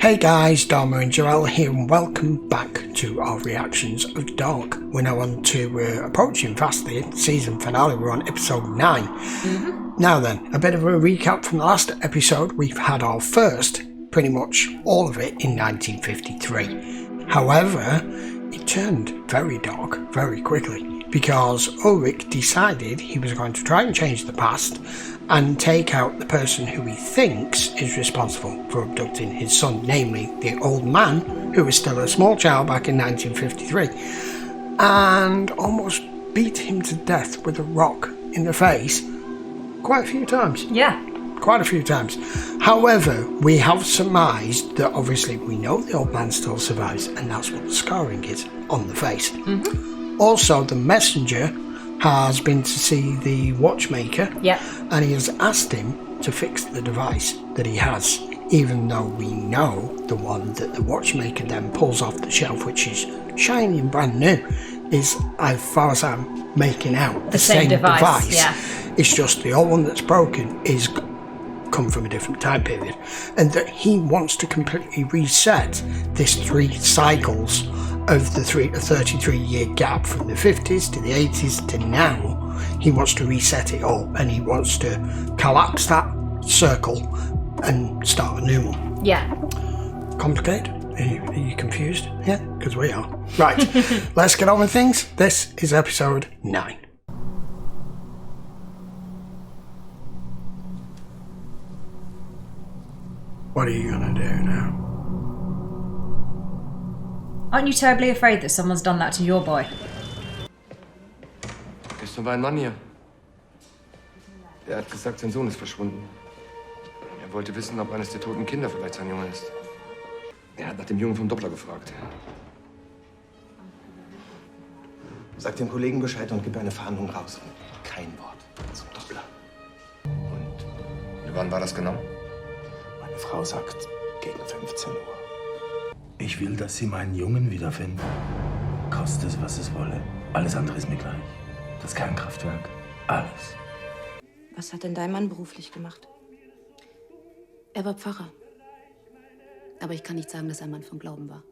Hey guys, Dharma and Joel here, and welcome back to our reactions of Dog. We're now on to approaching fast the season finale. We're on episode 9. Now then, a bit of a recap from the last episode. We've had our first, pretty much all of it, in 1953. However, it turned very dark very quickly because Ulrich decided he was going to try and change the past and take out the person who he thinks is responsible for abducting his son, namely the old man who was still a small child back in 1953, and almost beat him to death with a rock in the face quite a few times. Yeah. Quite a few times. However, we have surmised that obviously we know the old man still survives, and that's what the scarring is on the face. Also, the messenger has been to see the watchmaker, and he has asked him to fix the device that he has, even though we know the one that the watchmaker then pulls off the shelf, which is shiny and brand new, is, as far as I'm making out, the same device. Yeah. It's just the old one that's broken is come from a different time period, and that he wants to completely reset this 3 cycles of the 33-year gap from the 50s to the 80s to now. He wants to reset it all, and he wants to collapse that circle and start a new one. Yeah. Complicated? Are you confused? Yeah, because we are. Right, let's get on with things. This is episode 9. What are you gonna do now? Aren't you terribly afraid that someone's done that to your boy? Gestern war ein Mann hier. Er hat gesagt, sein Sohn ist verschwunden. Er wollte wissen, ob eines der toten Kinder vielleicht sein Junge ist. Er hat nach dem Jungen vom Doppler gefragt. Sag dem Kollegen Bescheid und gib eine Fahndung raus. Kein Wort zum Doppler. Und wann war das genau? Meine Frau sagt, gegen 15 Uhr. Ich will, dass Sie meinen Jungen wiederfinden. Koste es, was es wolle. Alles andere ist mir gleich. Das Kernkraftwerk. Alles. Was hat denn dein Mann beruflich gemacht? Er war Pfarrer. Aber ich kann nicht sagen, dass er ein Mann vom Glauben war.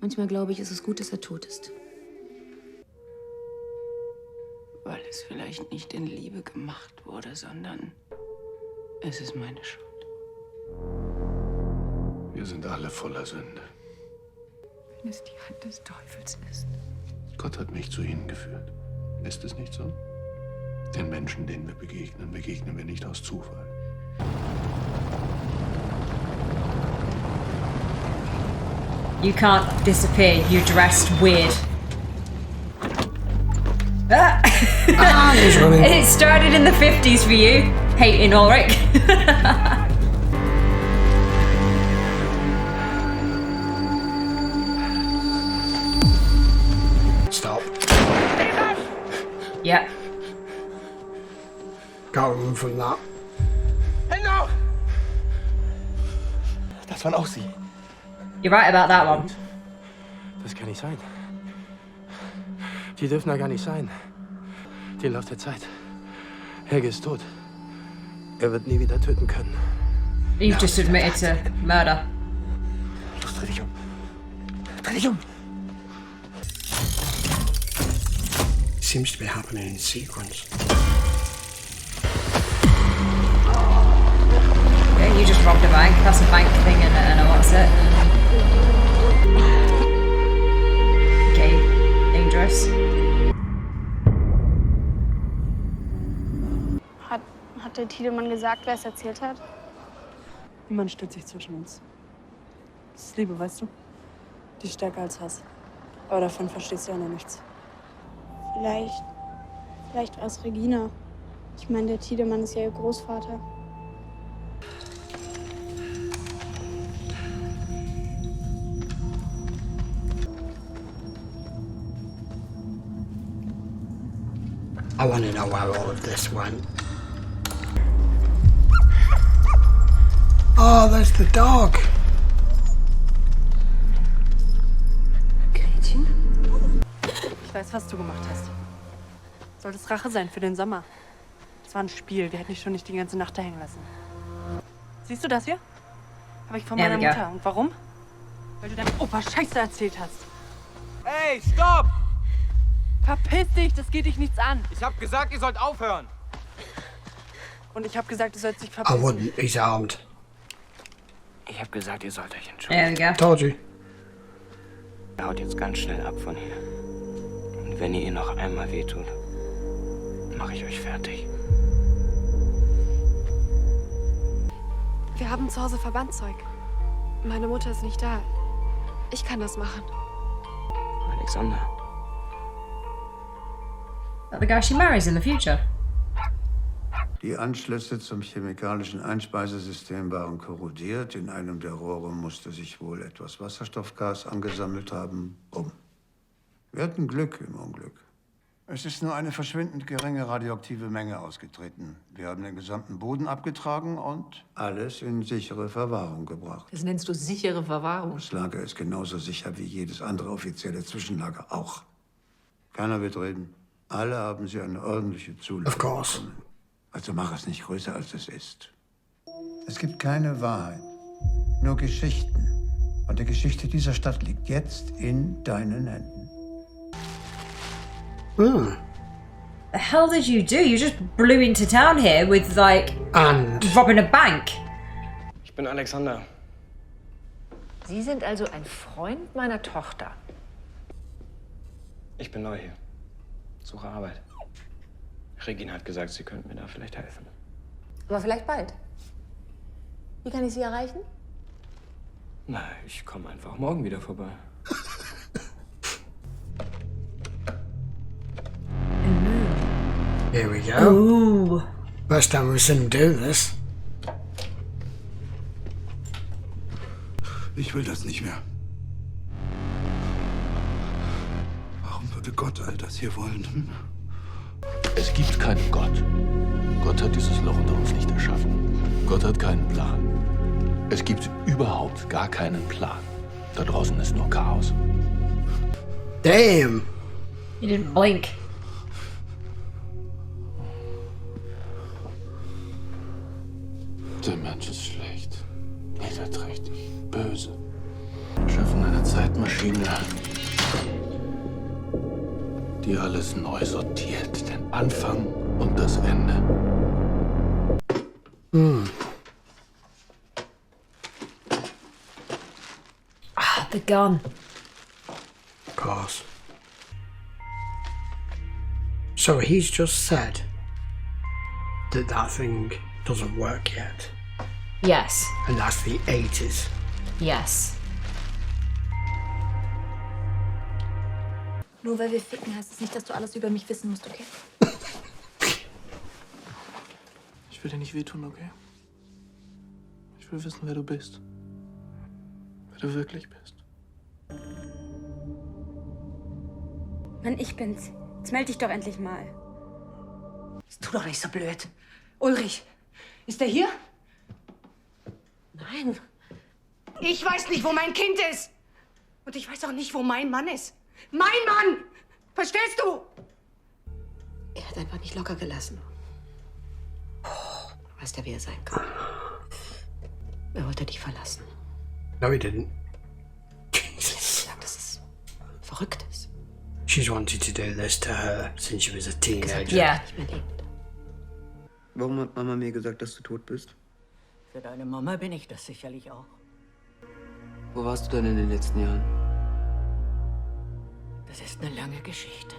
Manchmal glaube ich, ist es gut, dass er tot ist. Weil es vielleicht nicht in Liebe gemacht wurde, sondern es ist meine Schuld. Wir sind alle voller Sünde. Wenn es die Hand des Teufels ist. Gott hat mich zu Ihnen geführt. Ist es nicht so? Den Menschen, denen wir begegnen, begegnen wir nicht aus Zufall. You can't disappear. You dressed weird. It started in the 50s for you, hating Ulrich. Stop. Yeah. Can't run from that. Hey, no! Das waren auch Sie. You're right about that one. Das kann nicht sein. Die dürfen da gar nicht sein. Die Lauf der Zeit. Helge ist tot. Er wird nie wieder töten können. You've just admitted to murder. Los, dreh dich um. Dreh dich um! Seems to be happening in sequence. Yeah, you just robbed a bank. That's a bank thing, and what's it? Okay, dangerous. Hat der Tiedemann gesagt, wer es erzählt hat? Niemand stellt sich zwischen uns. Das ist Liebe, weißt du? Die ist stärker als Hass. Aber davon verstehst du ja noch nichts. Vielleicht war es Regina. Ich meine, der Tiedemann ist ja ihr Großvater. I want to know how all of this went. Oh, there's the dog. Gretchen? Ich weiß, was du gemacht hast. Soll das Rache sein für den Sommer? Es war ein Spiel. Wir hätten dich schon nicht die ganze Nacht da hängen lassen. Siehst du das hier? Habe ich von There meiner we go. Mutter. Und warum? Weil du deinem Opa Scheiße erzählt hast. Hey, stopp! Verpiss dich, das geht dich nichts an. Ich hab gesagt, ihr sollt aufhören. Und ich habe gesagt, du sollst dich I verpissen. wouldn't. He's armed. Ich hab gesagt, ihr sollt euch entschuldigen. There we go. Told you. Haut jetzt ganz schnell ab von hier. Und wenn ihr ihr noch einmal wehtut, mache ich euch fertig. Wir haben zu Hause Verbandzeug. Meine Mutter ist nicht da. Ich kann das machen. Alexander. That the guy she marries in the future. Die Anschlüsse zum chemikalischen Einspeisesystem waren korrodiert. In einem der Rohre musste sich wohl etwas Wasserstoffgas angesammelt haben. Wir hatten Glück im Unglück. Es ist nur eine verschwindend geringe radioaktive Menge ausgetreten. Wir haben den gesamten Boden abgetragen und alles in sichere Verwahrung gebracht. Das nennst du sichere Verwahrung. Das Lager ist genauso sicher wie jedes andere offizielle Zwischenlager auch. Keiner wird reden. Alle haben sie eine ordentliche Zulage Of course. bekommen. Also mach es nicht größer, als es ist. Es gibt keine Wahrheit, nur Geschichten. Und die Geschichte dieser Stadt liegt jetzt in deinen Händen. The hell did you do? You just blew into town here with, like, And robbing a bank. Ich bin Alexander. Sie sind also ein Freund meiner Tochter. Ich bin neu hier. Suche Arbeit. Regina hat gesagt, sie könnte mir da vielleicht helfen. Aber vielleicht bald. Wie kann ich Sie erreichen? Na, ich komme einfach morgen wieder vorbei. here we go. Ooh. First time we've seen him do this. Ich will das nicht mehr. Warum würde Gott all das hier wollen? Hm? Es gibt keinen Gott. Gott hat dieses Loch unter uns nicht erschaffen. Gott hat keinen Plan. Es gibt überhaupt gar keinen Plan. Da draußen ist nur Chaos. Damn. You didn't blink. Der Mensch ist schlecht, niederträchtig, böse. Wir schaffen eine Zeitmaschine, die alles neu sortiert. Den Anfang und das Ende. Ah, the gun. Of course. So he's just said that that thing doesn't work yet. Yes. And that's the 80s. Yes. Nur weil wir ficken, heißt es nicht, dass du alles über mich wissen musst, okay? Ich will dir nicht wehtun, okay? Ich will wissen, wer du bist. Wer du wirklich bist. Mann, ich bin's. Jetzt meld dich doch endlich mal. Tu doch nicht so blöd. Ulrich, ist er hier? Nein. Ich weiß nicht, wo mein Kind ist. Und ich weiß auch nicht, wo mein Mann ist. Mein Mann! Verstehst du? Er hat einfach nicht locker gelassen. Du weißt ja, wie er sein kann. Er wollte dich verlassen. No, he didn't. Ich sag, das ist Verrücktes. She's wanted to do this to her since she was a teenager. Yeah. Nicht mehr lebt. Warum hat Mama mir gesagt, dass du tot bist? Für deine Mama bin ich das sicherlich auch. Wo warst du denn in den letzten Jahren? Das ist eine lange Geschichte.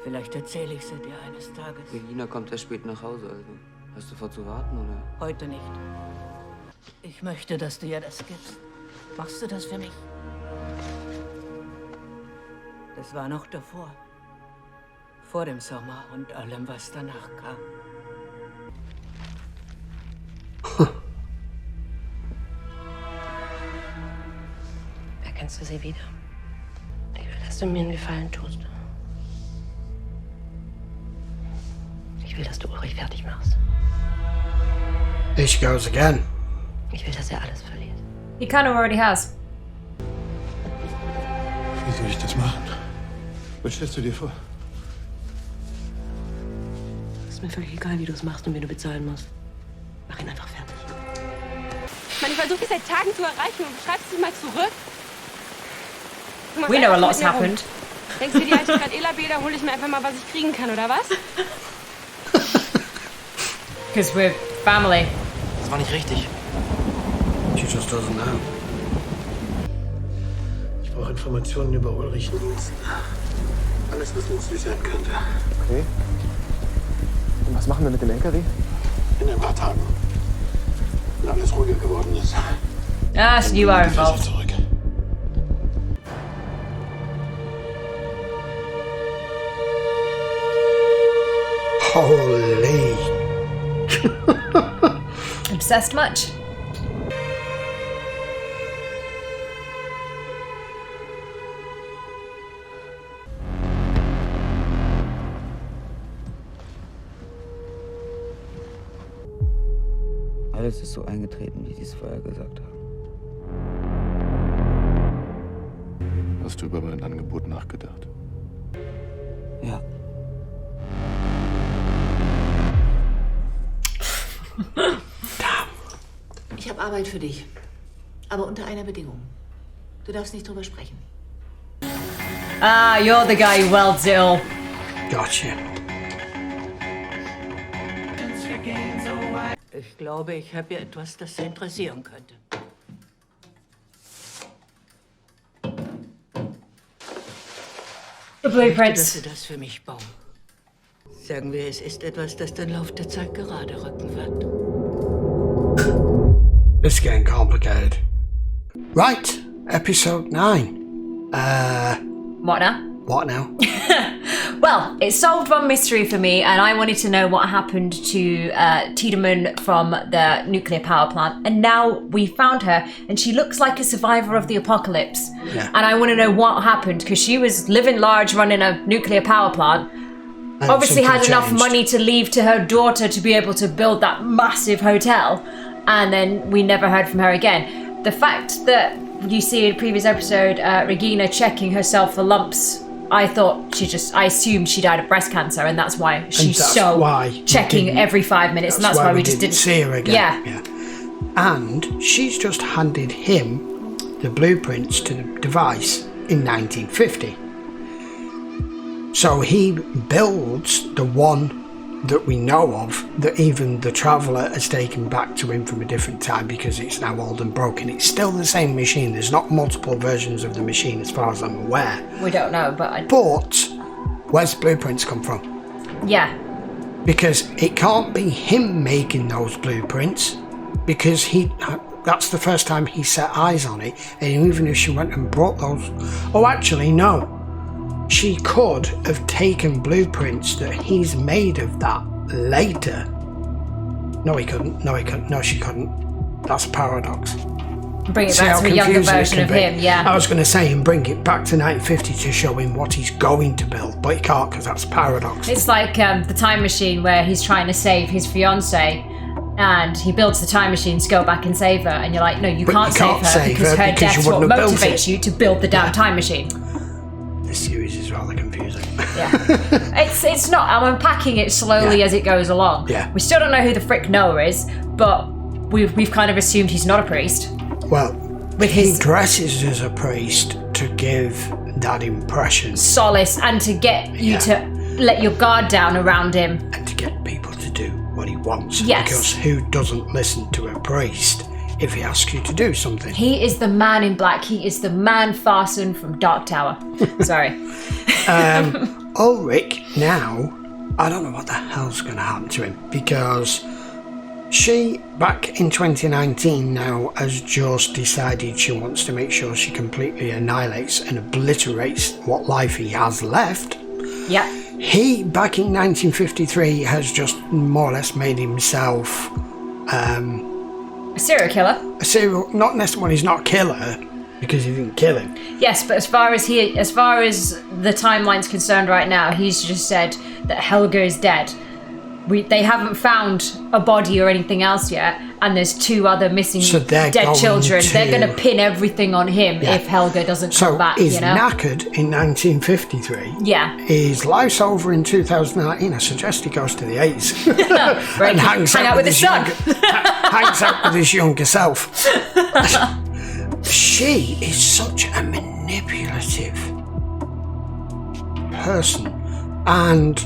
Vielleicht erzähle ich sie dir eines Tages. Regina kommt erst spät nach Hause, also. Hast du vor zu warten, oder? Heute nicht. Ich möchte, dass du ihr das gibst. Machst du das für mich? Das war noch davor. Vor dem Sommer und allem, was danach kam. Erkennst du sie wieder? Ich will, dass du mir einen Gefallen tust. Ich will, dass du Ulrich fertig machst. There she goes again. Ich will, dass er alles verliert. He kind of already has. Wie soll ich das machen? Was stellst du dir vor? Es ist mir völlig egal, wie du es machst und wen du bezahlen musst. Mach ihn einfach fertig. Mann, ich versuche dich seit Tagen zu erreichen und du schreibst dich mal zurück. We know a lot's happened. Denkst du, die alte Ela-Bilder hole ich mir einfach mal, was ich kriegen kann, oder was? Because we're family. Das war nicht richtig. She just doesn't know. Ich brauche Informationen über Ulrich Dienst. Alles, was nützlich sein könnte. Okay. Und was machen wir mit dem LKW? In ein paar Tagen. Wenn alles ruhiger geworden ist. Ah, so you are involved. Zurück. Holy. Obsessed much? Alles ist so eingetreten, wie Sie es vorher gesagt haben. Hast du über mein Angebot nachgedacht? Ja. Ich habe Arbeit für dich. Aber unter einer Bedingung. Du darfst nicht drüber sprechen. Ah, you're the guy who welds it all. Gotcha. Ich glaube, ich habe hier etwas, das Sie interessieren könnte. The blueprints. Dass Sie das für mich bauen. Sagen wir, es ist etwas, das den Lauf der Zeit gerade rücken wird. It's getting complicated. Right, episode 9. What now? What now? Well, it solved one mystery for me, and I wanted to know what happened to Tiedemann from the nuclear power plant. And now we found her, and she looks like a survivor of the apocalypse. Yeah. And I want to know what happened, because she was living large, running a nuclear power plant. And Obviously had something enough changed. money to leave to her daughter to be able to build that massive hotel. And then we never heard from her again. The fact that you see in a previous episode, Regina checking herself for lumps, I assumed she died of breast cancer, and that's why she's checking every 5 minutes, and that's why we just didn't see her again. Yeah. And she's just handed him the blueprints to the device in 1950. So he builds the one that we know of, that even the Traveller has taken back to him from a different time because it's now old and broken. It's still the same machine. There's not multiple versions of the machine as far as I'm aware. We don't know, but... But where's the blueprints come from? Yeah. Because it can't be him making those blueprints, because that's the first time he set eyes on it. And even if she went and brought those... Oh, actually, no. She could have taken blueprints that he's made of that later. No, he couldn't. No, she couldn't. That's a paradox. Bring it back to a younger version of him, yeah. I was going to say, and bring it back to 1950 to show him what he's going to build, but he can't because that's a paradox. It's like the time machine where he's trying to save his fiancée, and he builds the time machine to go back and save her, and you're like, no, you can't save her because her death's what motivates you to build the damn time machine. This series is rather confusing. Yeah. It's not. I'm unpacking it slowly as it goes along. Yeah. We still don't know who the frick Noah is, but we've kind of assumed he's not a priest. Well, he dresses as a priest to give that impression. Solace, and to get you to let your guard down around him. And to get people to do what he wants. Yes. Because who doesn't listen to a priest if he asks you to do something? He is the man in black. He is the man fastened from Dark Tower. Sorry. Ulrich, now, I don't know what the hell's going to happen to him, because she, back in 2019 now, has just decided she wants to make sure she completely annihilates and obliterates what life he has left. Yeah. He, back in 1953, has just more or less made himself... a serial killer? Not necessarily, he's not a killer, because he didn't kill him. Yes, but as far as the timeline's concerned right now, he's just said that Helga is dead. They haven't found a body or anything else yet, and there's 2 other missing So they're dead going children. to- They're going to pin everything on him if Helga doesn't come back, he's you know? knackered in 1953. Yeah. His life's over in 2019. I suggest he goes to the 80s Right, and hangs hang out with his son. hangs out with his younger self. She is such a manipulative person, and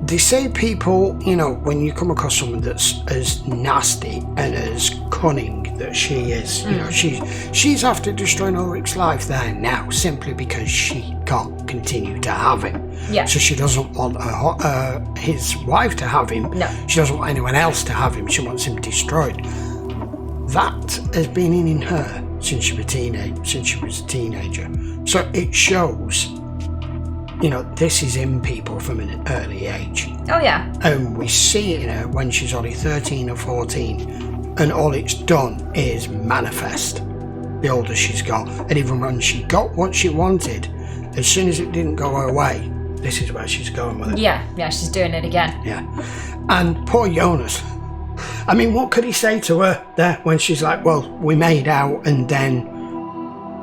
they say people, you know, when you come across someone that's as nasty and as cunning that she is, you know, she's after destroying Ulrich's life there now simply because she can't continue to have him. Yeah. So she doesn't want his wife to have him. No. She doesn't want anyone else to have him. She wants him destroyed. That has been in her since she was a teenager. So it shows, you know, this is in people from an early age. Oh, yeah. And we see it in her when she's only 13 or 14, and all it's done is manifest the older she's got. And even when she got what she wanted, as soon as it didn't go her way, this is where she's going with it. Yeah, she's doing it again. Yeah. And poor Jonas. I mean, what could he say to her there when she's like, well, we made out and then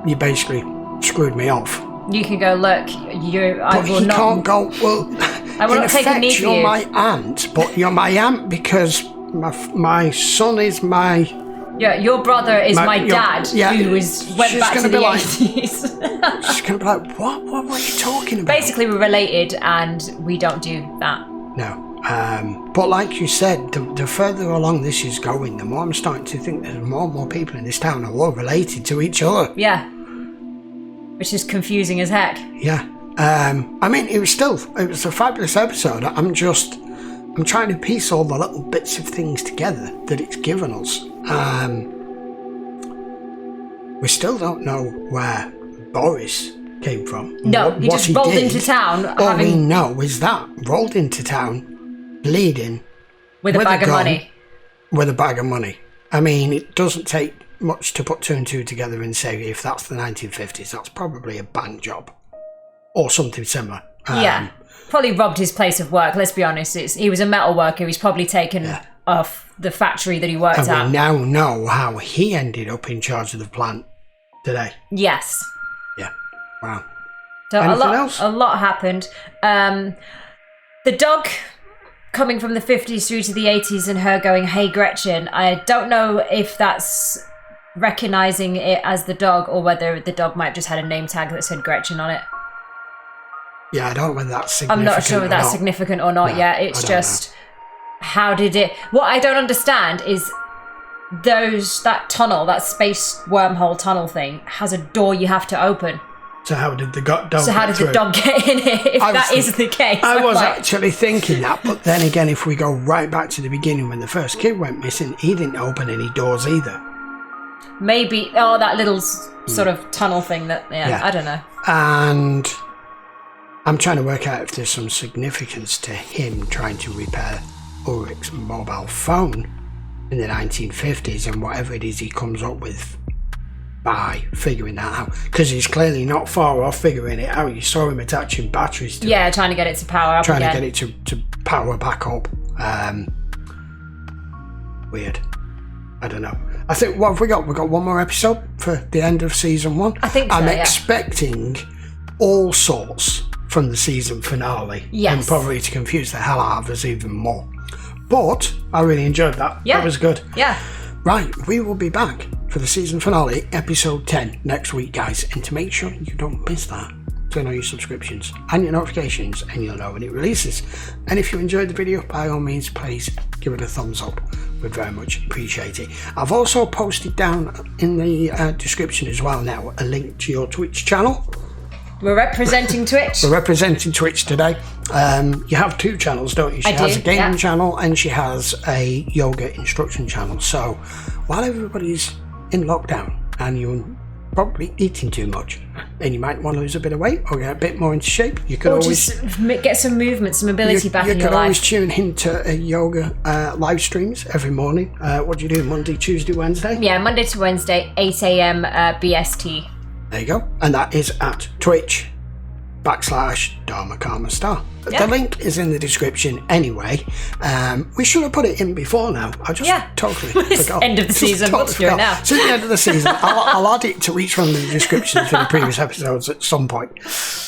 you basically screwed me off? You can go, look, I will he not... can't go, well, I will in not take a knee effect, for you're you. my aunt, but you're my aunt because my son is my... Yeah, your brother is my dad, who went she's back to gonna the be like- 80s. She's going to be like, what are you talking about? Basically, we're related, and we don't do that. No. But like you said, the further along this is going, the more I'm starting to think there's more and more people in this town who are all related to each other. Yeah. Which is confusing as heck. Yeah. I mean, it was a fabulous episode. I'm trying to piece all the little bits of things together that it's given us. We still don't know where Boris came from. No, he just rolled into town. All we know is that rolled into town, bleeding, with a bag of gun, money. With a bag of money. I mean, it doesn't take much to put 2 and 2 together and say if that's the 1950s, that's probably a bank job or something similar. Yeah, probably robbed his place of work. Let's be honest. He was a metal worker. He's probably taken off the factory that he worked and at. we now know how he ended up in charge of the plant today. Yes. Yeah. Wow. So Anything else? A lot happened. The dog coming from the 50s through to the 80s and her going, "Hey Gretchen." I don't know if that's recognizing it as the dog or whether the dog might have just had a name tag that said Gretchen on it. Yeah, I don't know whether that's significant. I'm not sure if that's significant or not yet. It's just, how did it... What I don't understand is that tunnel, that space wormhole tunnel thing, has a door you have to open. So how did the dog So how did the dog get in it, if that is the case? I was like, actually thinking that, but then again, if we go right back to the beginning when the first kid went missing, he didn't open any doors either. Maybe, that little sort of tunnel thing that, I don't know. And I'm trying to work out if there's some significance to him trying to repair Ulrich's mobile phone in the 1950s and whatever it is he comes up with by figuring that out. Because he's clearly not far off figuring it out. You saw him attaching batteries to it. Trying to get it to power up Trying again. to get it to power back up. Weird. I don't know. I think, what have we got? We've got one more episode for the end of season 1. I think so, I'm expecting all sorts from the season finale. Yes. And probably to confuse the hell out of us even more. But I really enjoyed that. Yeah. That was good. Yeah. Right, we will be back for the season finale, episode 10, next week, guys. And to make sure you don't miss that, turn on your subscriptions and your notifications and you'll know when it releases. And if you enjoyed the video, by all means, please give it a thumbs up. We'd very much appreciate it. I've also posted down in the description as well now a link to your Twitch channel. We're representing Twitch. We're representing Twitch today. You have 2 channels, don't you? She has a gaming channel and she has a yoga instruction channel. So while everybody's in lockdown and you're probably eating too much and you might want to lose a bit of weight or get a bit more into shape, you could always just get some movement, some mobility back in your You could always life. tune into yoga live streams every morning. What do you do? Monday, Tuesday, Wednesday? Yeah, Monday to Wednesday, 8 a.m. BST. There you go. And that is at twitch.tv /Dharma Karma Star. Yeah. The link is in the description anyway. We should have put it in before now. I just totally forgot. End of the season. What to do it now? It's at the end of the season. I'll add it to each one of the descriptions for the previous episodes at some point.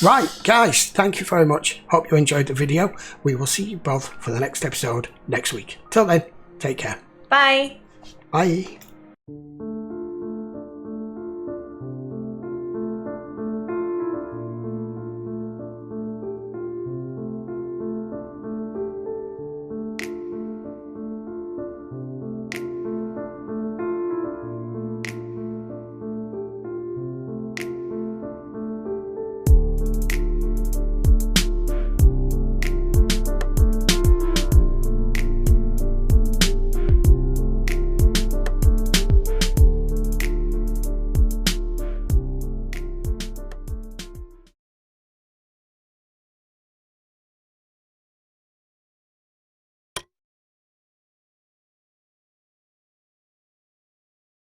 Right, guys, thank you very much. Hope you enjoyed the video. We will see you both for the next episode next week. Till then, take care. Bye. Bye.